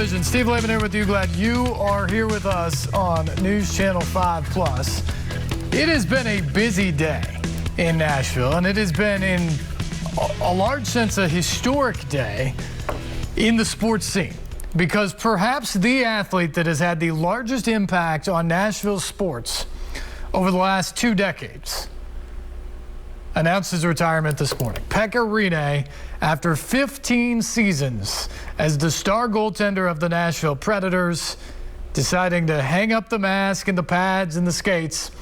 Television. Steve Layman here with you. Glad you are here with us on News Channel 5+. It has been a busy day in Nashville, and it has been, in a large sense, a historic day in the sports scene, because perhaps the athlete that has had the largest impact on Nashville sports over the last 2 decades announced his retirement this morning. Pekka Rinne, after 15 seasons as the star goaltender of the Nashville Predators, deciding to hang up the mask and the pads and the skates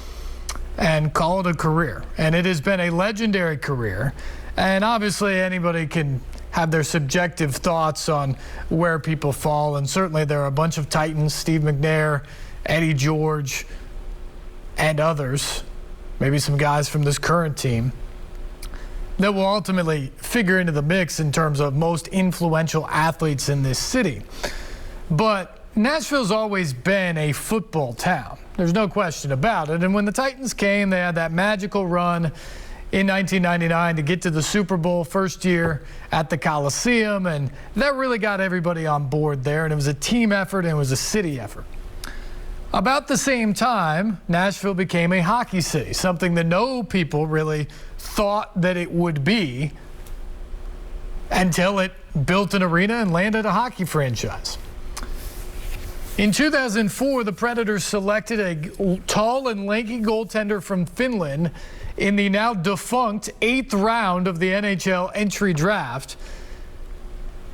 and call it a career. And it has been a legendary career. And obviously anybody can have their subjective thoughts on where people fall. And certainly there are a bunch of Titans, Steve McNair, Eddie George, and others, maybe some guys from this current team, that will ultimately figure into the mix in terms of most influential athletes in this city. But Nashville's always been a football town. There's no question about it. And when the Titans came, they had that magical run in 1999 to get to the Super Bowl first year at the Coliseum, and that really got everybody on board there, and it was a team effort and it was a city effort. About the same time, Nashville became a hockey city, something that no people really thought that it would be until it built an arena and landed a hockey franchise. In 2004, the Predators selected a tall and lanky goaltender from Finland in the now defunct 8th round of the NHL entry draft.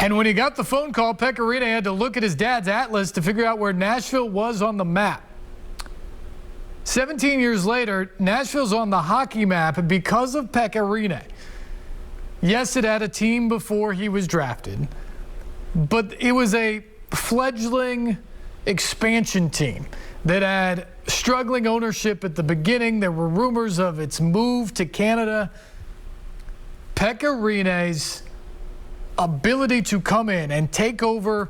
And when he got the phone call, Pekka Rinne had to look at his dad's atlas to figure out where Nashville was on the map. 17 years later, Nashville's on the hockey map because of Pekka Rinne. Yes, it had a team before he was drafted, but it was a fledgling expansion team that had struggling ownership at the beginning. There were rumors of its move to Canada. Pekka Rinne's ability to come in and take over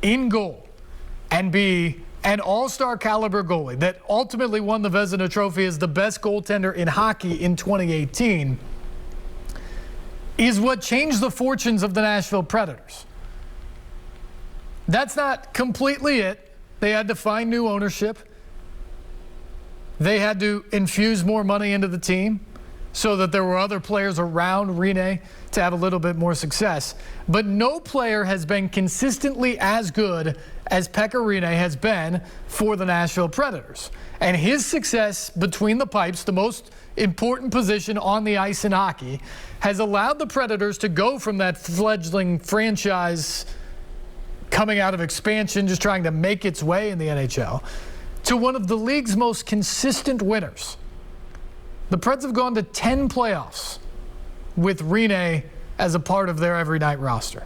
in goal and be an all-star caliber goalie that ultimately won the Vezina Trophy as the best goaltender in hockey in 2018 is what changed the fortunes of the Nashville Predators. That's not completely it. They had to find new ownership. They had to infuse more money into the team so that there were other players around Rinne to have a little bit more success. But no player has been consistently as good as Pekka Rinne has been for the Nashville Predators. And his success between the pipes, the most important position on the ice in hockey, has allowed the Predators to go from that fledgling franchise coming out of expansion, just trying to make its way in the NHL, to one of the league's most consistent winners. The Preds have gone to 10 playoffs with Rinne as a part of their every night roster.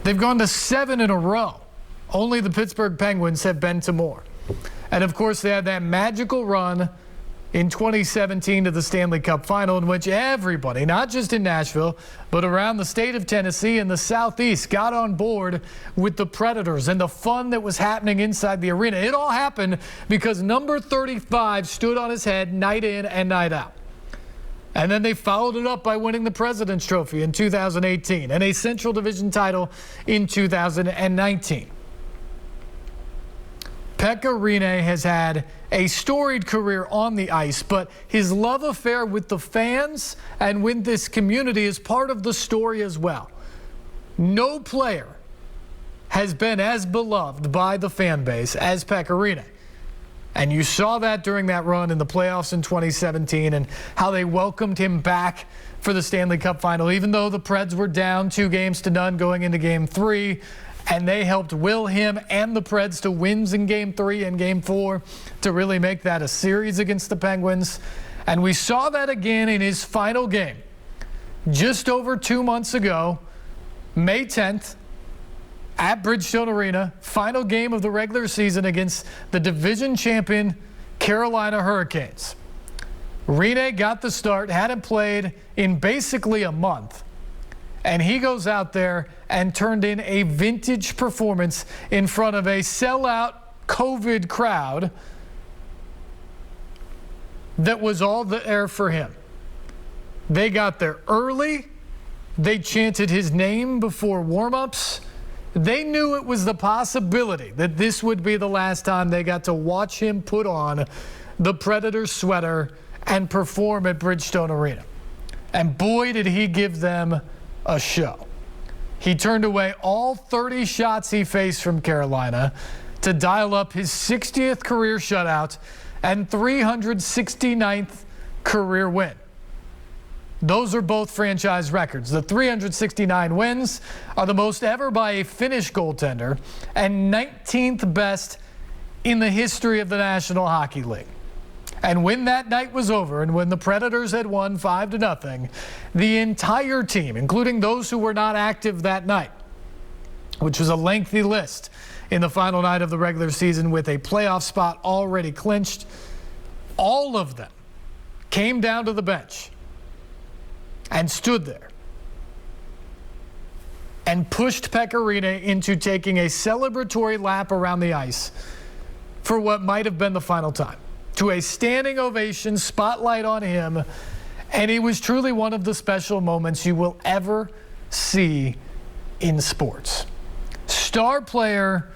They've gone to 7 in a row. Only the Pittsburgh Penguins have been to more. And of course, they had that magical run in 2017 to the Stanley Cup Final, in which everybody, not just in Nashville, but around the state of Tennessee and the Southeast, got on board with the Predators and the fun that was happening inside the arena. It all happened because number 35 stood on his head night in and night out. And then they followed it up by winning the President's Trophy in 2018 and a Central Division title in 2019. Pekka Rinne has had a storied career on the ice, but his love affair with the fans and with this community is part of the story as well. No player has been as beloved by the fan base as Pekka Rinne. And you saw that during that run in the playoffs in 2017 and how they welcomed him back for the Stanley Cup Final, even though the Preds were down 2-0 going into Game 3. And they helped will him and the Preds to wins in Game 3 and Game 4 to really make that a series against the Penguins. And we saw that again in his final game just over 2 months ago, May 10th, at Bridgestone Arena, final game of the regular season against the division champion Carolina Hurricanes. Rinne got the start, hadn't played in basically a month. And he goes out there and turned in a vintage performance in front of a sellout COVID crowd that was all there for him. They got there early. They chanted his name before warm-ups. They knew it was the possibility that this would be the last time they got to watch him put on the Predators sweater and perform at Bridgestone Arena. And boy, did he give them a show. He turned away all 30 shots he faced from Carolina to dial up his 60th career shutout and 369th career win. Those are both franchise records. The 369 wins are the most ever by a Finnish goaltender and 19th best in the history of the National Hockey League. And when that night was over and when the Predators had won 5-0, the entire team, including those who were not active that night, which was a lengthy list in the final night of the regular season with a playoff spot already clinched, all of them came down to the bench and stood there and pushed Pekka Rinne into taking a celebratory lap around the ice for what might have been the final time. To a standing ovation, spotlight on him, and it was truly one of the special moments you will ever see in sports. Star player,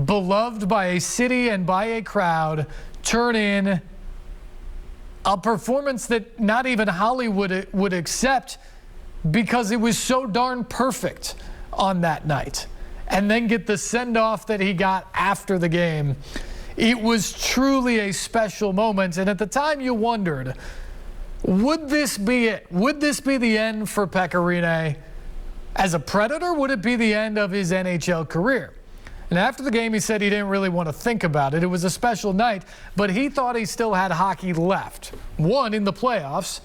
beloved by a city and by a crowd, turn in a performance that not even Hollywood would accept because it was so darn perfect on that night. And then get the send-off that he got after the game. It was truly a special moment. And at the time you wondered, would this be it? Would this be the end for Pekka Rinne as a Predator? Would it be the end of his NHL career? And after the game, he said he didn't really want to think about it. It was a special night, but he thought he still had hockey left. One, in the playoffs,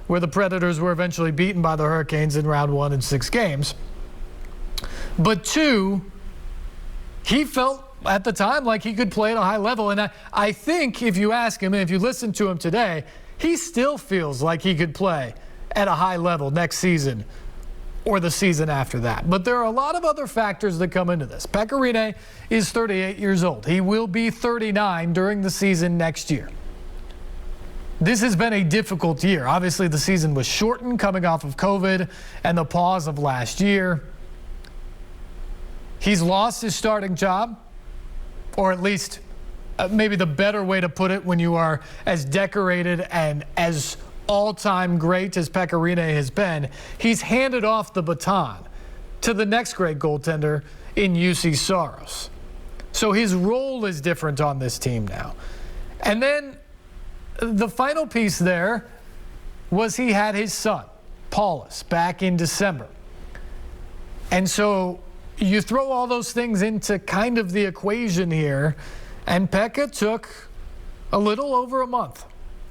where the Predators were eventually beaten by the Hurricanes in round 1 in 6 games. But two, he felt at the time like he could play at a high level. And I think if you ask him, and if you listen to him today, he still feels like he could play at a high level next season or the season after that. But there are a lot of other factors that come into this. Pekka Rinne is 38 years old. He will be 39 during the season next year. This has been a difficult year. Obviously, the season was shortened coming off of COVID and the pause of last year. He's lost his starting job, or at least maybe the better way to put it when you are as decorated and as all-time great as Pekka Rinne has been, he's handed off the baton to the next great goaltender in Juuse Saros. So his role is different on this team now. And then the final piece there was he had his son, Paulus, back in December. And so you throw all those things into kind of the equation here, and Pekka took a little over a month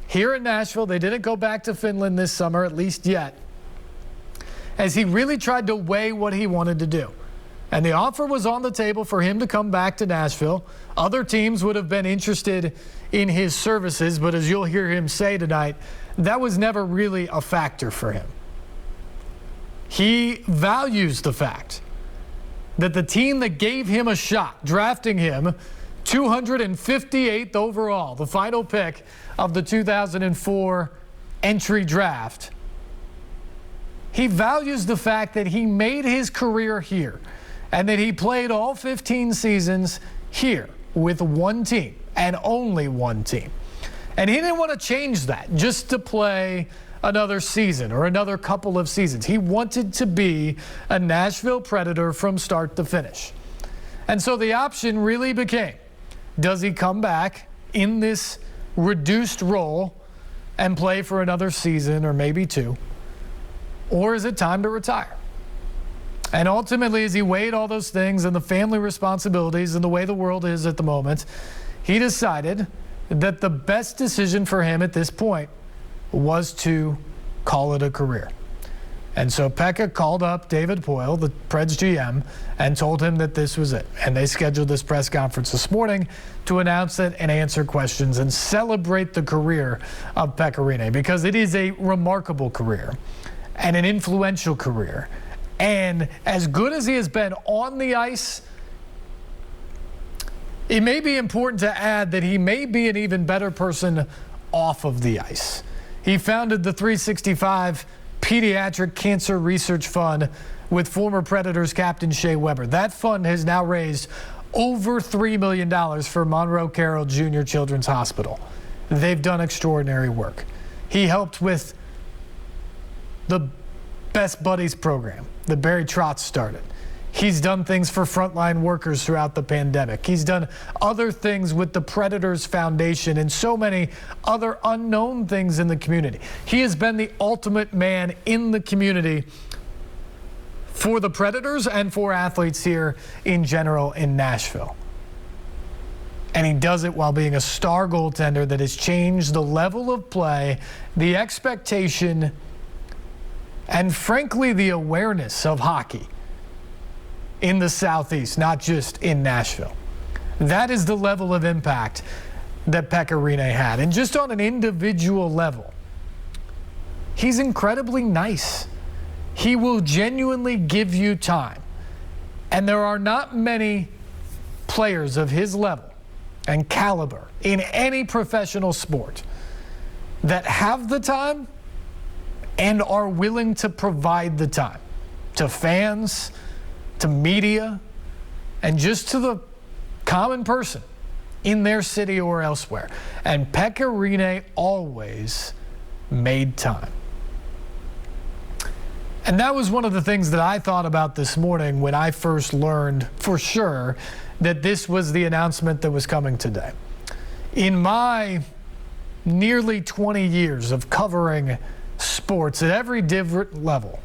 here in Nashville. They didn't go back to Finland this summer, at least yet, as he really tried to weigh what he wanted to do. And the offer was on the table for him to come back to Nashville. Other teams would have been interested in his services, but as you'll hear him say tonight, that was never really a factor for him. He values the fact that the team that gave him a shot, drafting him 258th overall, the final pick of the 2004 entry draft, he values the fact that he made his career here and that he played all 15 seasons here with one team and only one team. And he didn't want to change that just to play another season or another couple of seasons. He wanted to be a Nashville Predator from start to finish. And so the option really became, does he come back in this reduced role and play for another season or maybe two? Or is it time to retire? And ultimately, as he weighed all those things and the family responsibilities and the way the world is at the moment, he decided that the best decision for him at this point was to call it a career. And so Pekka called up David Poile, the Preds GM, and told him that this was it. And they scheduled this press conference this morning to announce it and answer questions and celebrate the career of Pekka Rinne, because it is a remarkable career and an influential career. And as good as he has been on the ice, it may be important to add that he may be an even better person off of the ice. He founded the 365 Pediatric Cancer Research Fund with former Predators captain Shea Weber. That fund has now raised over $3 million for Monroe Carroll Jr. Children's Hospital. They've done extraordinary work. He helped with the Best Buddies program that Barry Trotz started. He's done things for frontline workers throughout the pandemic. He's done other things with the Predators Foundation and so many other unknown things in the community. He has been the ultimate man in the community for the Predators and for athletes here in general in Nashville. And he does it while being a star goaltender that has changed the level of play, the expectation, and frankly, the awareness of hockey in the Southeast, not just in Nashville. That is the level of impact that Pekka Rinne had. And just on an individual level, he's incredibly nice. He will genuinely give you time. And there are not many players of his level and caliber in any professional sport that have the time and are willing to provide the time to fans, to media, and just to the common person in their city or elsewhere. And Pekka Rinne always made time. And that was one of the things that I thought about this morning when I first learned for sure that this was the announcement that was coming today. In my nearly 20 years of covering sports at every different level,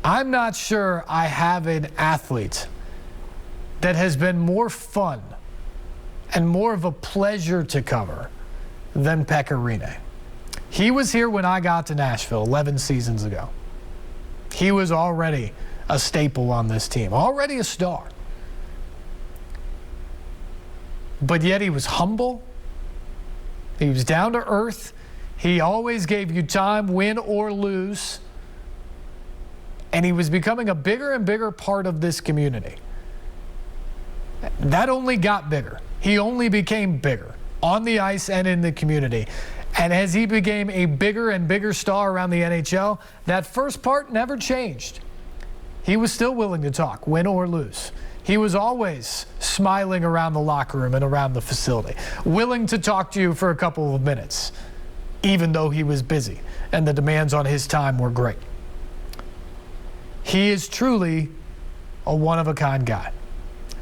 I'm not sure I have an athlete that has been more fun and more of a pleasure to cover than Pekka Rinne. He was here when I got to Nashville 11 seasons ago. He was already a staple on this team, already a star. But yet he was humble. He was down to earth. He always gave you time, win or lose. And he was becoming a bigger and bigger part of this community. That only got bigger. He only became bigger on the ice and in the community. And as he became a bigger and bigger star around the NHL, that first part never changed. He was still willing to talk, win or lose. He was always smiling around the locker room and around the facility, willing to talk to you for a couple of minutes, even though he was busy and the demands on his time were great. He is truly a one-of-a-kind guy.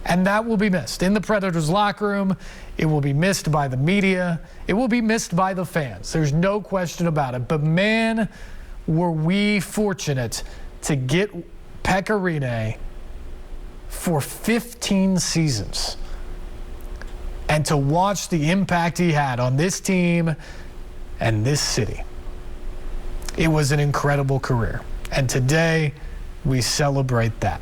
And that will be missed in the Predators locker room. It will be missed by the media. It will be missed by the fans. There's no question about it. But man, were we fortunate to get Pekka Rinne for 15 seasons and to watch the impact he had on this team and this city. It was an incredible career. And today, we celebrate that.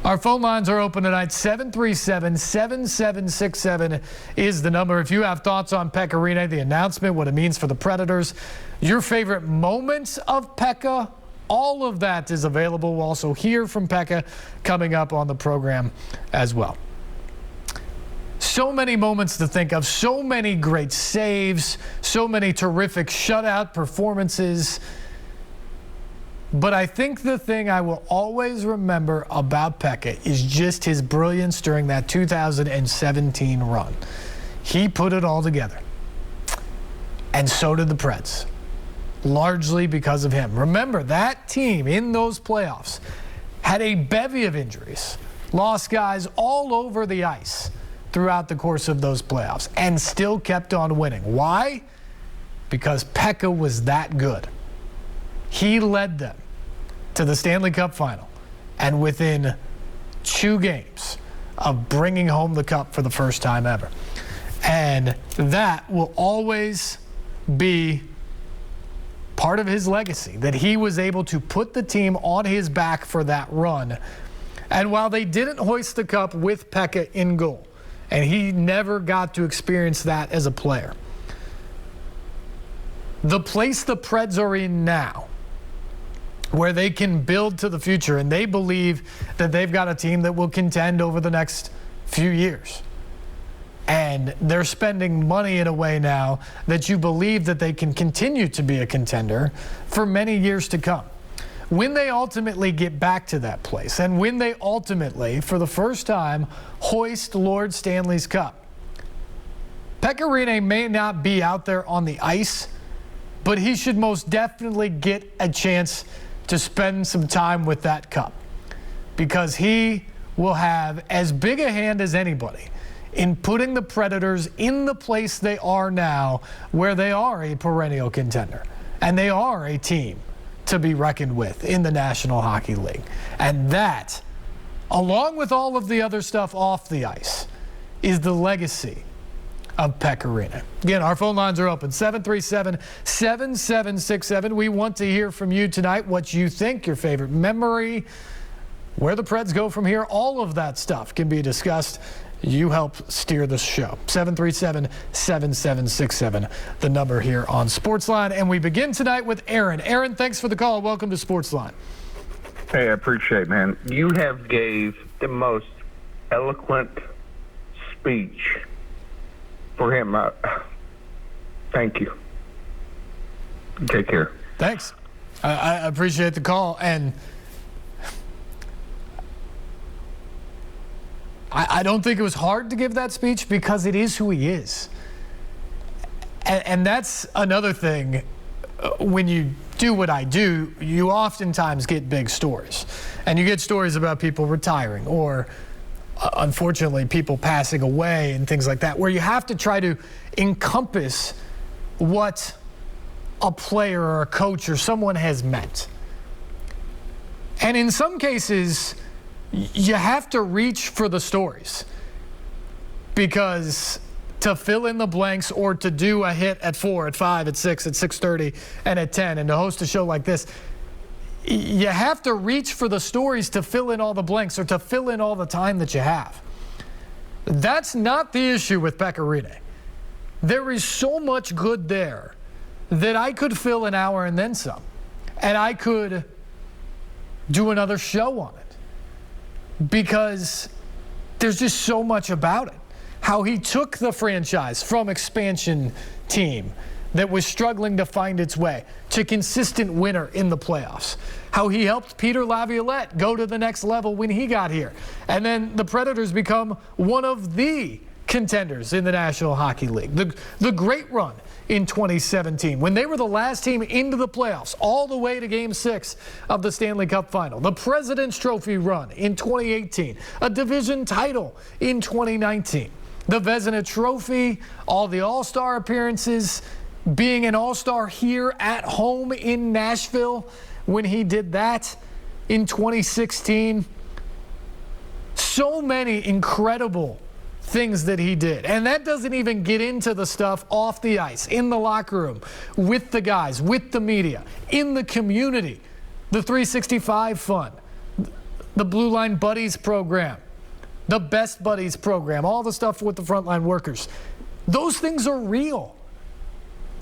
Our phone lines are open tonight. 737-7767 is the number. If you have thoughts on Pekka Rinne, the announcement, what it means for the Predators, your favorite moments of Pekka, all of that is available. We'll also hear from Pekka coming up on the program as well. So many moments to think of, so many great saves, so many terrific shutout performances. But I think the thing I will always remember about Pekka is just his brilliance during that 2017 run. He put it all together. And so did the Preds, largely because of him. Remember, that team in those playoffs had a bevy of injuries, lost guys all over the ice throughout the course of those playoffs, and still kept on winning. Why? Because Pekka was that good. He led them to the Stanley Cup final, and within 2 games of bringing home the cup for the first time ever. And that will always be part of his legacy, that he was able to put the team on his back for that run. And while they didn't hoist the cup with Pekka in goal, and he never got to experience that as a player, the place the Preds are in now, where they can build to the future, and they believe that they've got a team that will contend over the next few years. And they're spending money in a way now that you believe that they can continue to be a contender for many years to come. When they ultimately get back to that place, and when they ultimately, for the first time, hoist Lord Stanley's Cup, Pekka Rinne may not be out there on the ice, but he should most definitely get a chance to spend some time with that cup, because he will have as big a hand as anybody in putting the Predators in the place they are now, where they are a perennial contender and they are a team to be reckoned with in the National Hockey League. And that, along with all of the other stuff off the ice, is the legacy of Pekka Rinne. Again, our phone lines are open, 737-7767. We want to hear from you tonight, what you think, your favorite memory, where the Preds go from here. All of that stuff can be discussed. You help steer the show. 737-7767, the number here on Sportsline. And we begin tonight with Aaron. Aaron, thanks for the call. Welcome to Sportsline. Hey, I appreciate it, man. You have gave the most eloquent speech for him. Thank you. Take care. Thanks. I appreciate the call. And I don't think it was hard to give that speech, because it is who he is. And that's another thing. When you do what I do, you oftentimes get big stories. And you get stories about people retiring or, unfortunately, people passing away and things like that, where you have to try to encompass what a player or a coach or someone has meant. And in some cases, you have to reach for the stories, because to fill in the blanks or to do a hit at 4, at 5, at 6, at 6:30, and at 10, and to host a show like this, you have to reach for the stories to fill in all the blanks or to fill in all the time that you have. That's not the issue with Pekka Rinne. There is so much good there that I could fill an hour and then some, and I could do another show on it, because there's just so much about it. How he took the franchise from expansion team that was struggling to find its way to consistent winner in the playoffs. How he helped Peter Laviolette go to the next level when he got here. And then the Predators become one of the contenders in the National Hockey League. The great run in 2017, when they were the last team into the playoffs, all the way to Game 6 of the Stanley Cup Final. The President's Trophy run in 2018, a division title in 2019. The Vezina Trophy, all the All-Star appearances, being an All-Star here at home in Nashville when he did that in 2016. So many incredible things that he did. And that doesn't even get into the stuff off the ice, in the locker room, with the guys, with the media, in the community, the 365 Fund, the Blue Line Buddies program, the Best Buddies program, all the stuff with the frontline workers. Those things are real.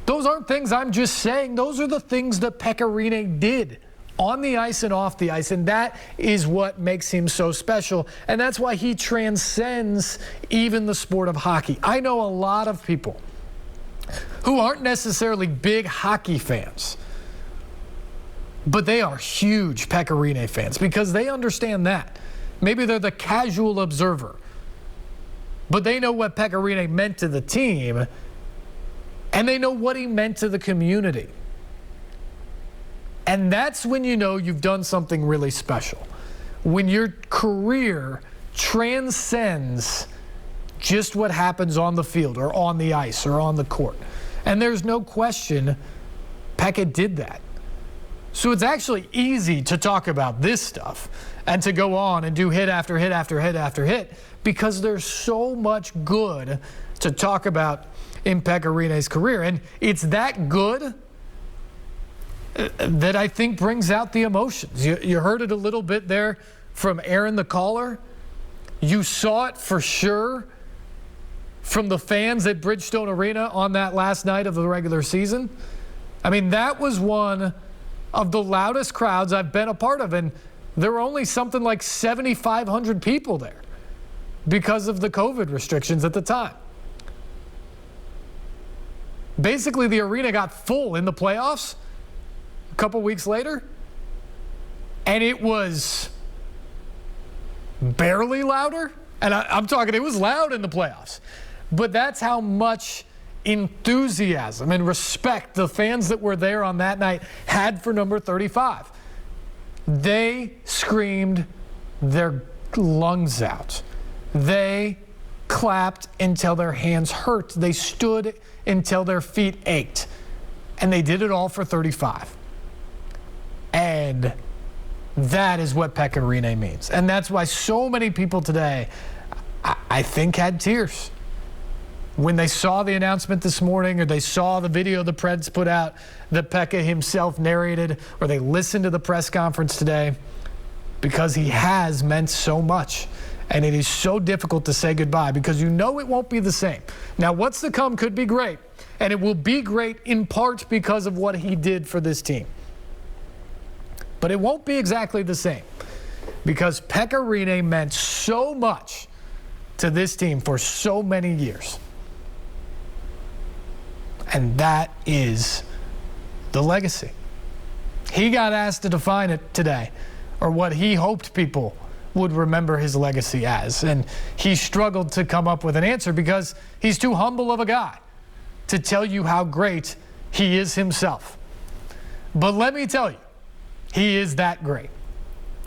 Those aren't things I'm just saying. Those are the things that Pekka Rinne did on the ice and off the ice, and that is what makes him so special, and that's why he transcends even the sport of hockey. I know a lot of people who aren't necessarily big hockey fans, but they are huge Pekka Rinne fans, because they understand that. Maybe they're the casual observer, but they know what Pekka Rinne meant to the team, and they know what he meant to the community. And that's when you know you've done something really special. When your career transcends just what happens on the field or on the ice or on the court. And there's no question Pekka did that. So it's actually easy to talk about this stuff and to go on and do hit after hit after hit after hit, because there's so much good to talk about in Pekka Rinne's career. And it's that good that I think brings out the emotions. You heard it a little bit there from Aaron, the caller. You saw it for sure from the fans at Bridgestone Arena on that last night of the regular season. I mean, that was one of the loudest crowds I've been a part of, and there were only something like 7,500 people there because of the COVID restrictions at the time. Basically, the arena got full in the playoffs a couple weeks later, and it was barely louder. And I'm talking, it was loud in the playoffs. But that's how much enthusiasm and respect the fans that were there on that night had for number 35. They screamed their lungs out. They clapped until their hands hurt. They stood until their feet ached. And they did it all for 35. And that is what Pekka Rinne means. And that's why so many people today, I think, had tears when they saw the announcement this morning, or they saw the video the Preds put out that Pekka himself narrated, or they listened to the press conference today, because he has meant so much. And it is so difficult to say goodbye because you know it won't be the same. Now, what's to come could be great, and it will be great in part because of what he did for this team. But it won't be exactly the same because Pekka Rinne meant so much to this team for so many years. And that is the legacy. He got asked to define it today, or what he hoped people would remember his legacy as. And he struggled to come up with an answer because he's too humble of a guy to tell you how great he is himself. But let me tell you, he is that great.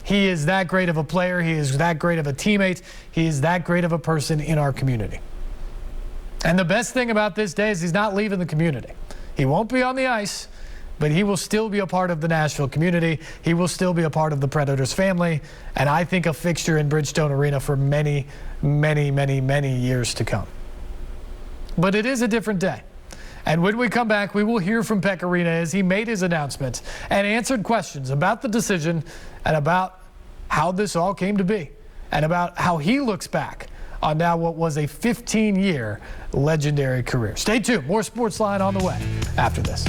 He is that great of a player. He is that great of a teammate. He is that great of a person in our community. And the best thing about this day is he's not leaving the community. He won't be on the ice, but he will still be a part of the Nashville community. He will still be a part of the Predators family, and I think a fixture in Bridgestone Arena for many, many, many, many years to come. But it is a different day. And when we come back, we will hear from Pekka Rinne as he made his announcement and answered questions about the decision and about how this all came to be and about how he looks back on now what was a 15-year legendary career. Stay tuned. More Sportsline on the way after this.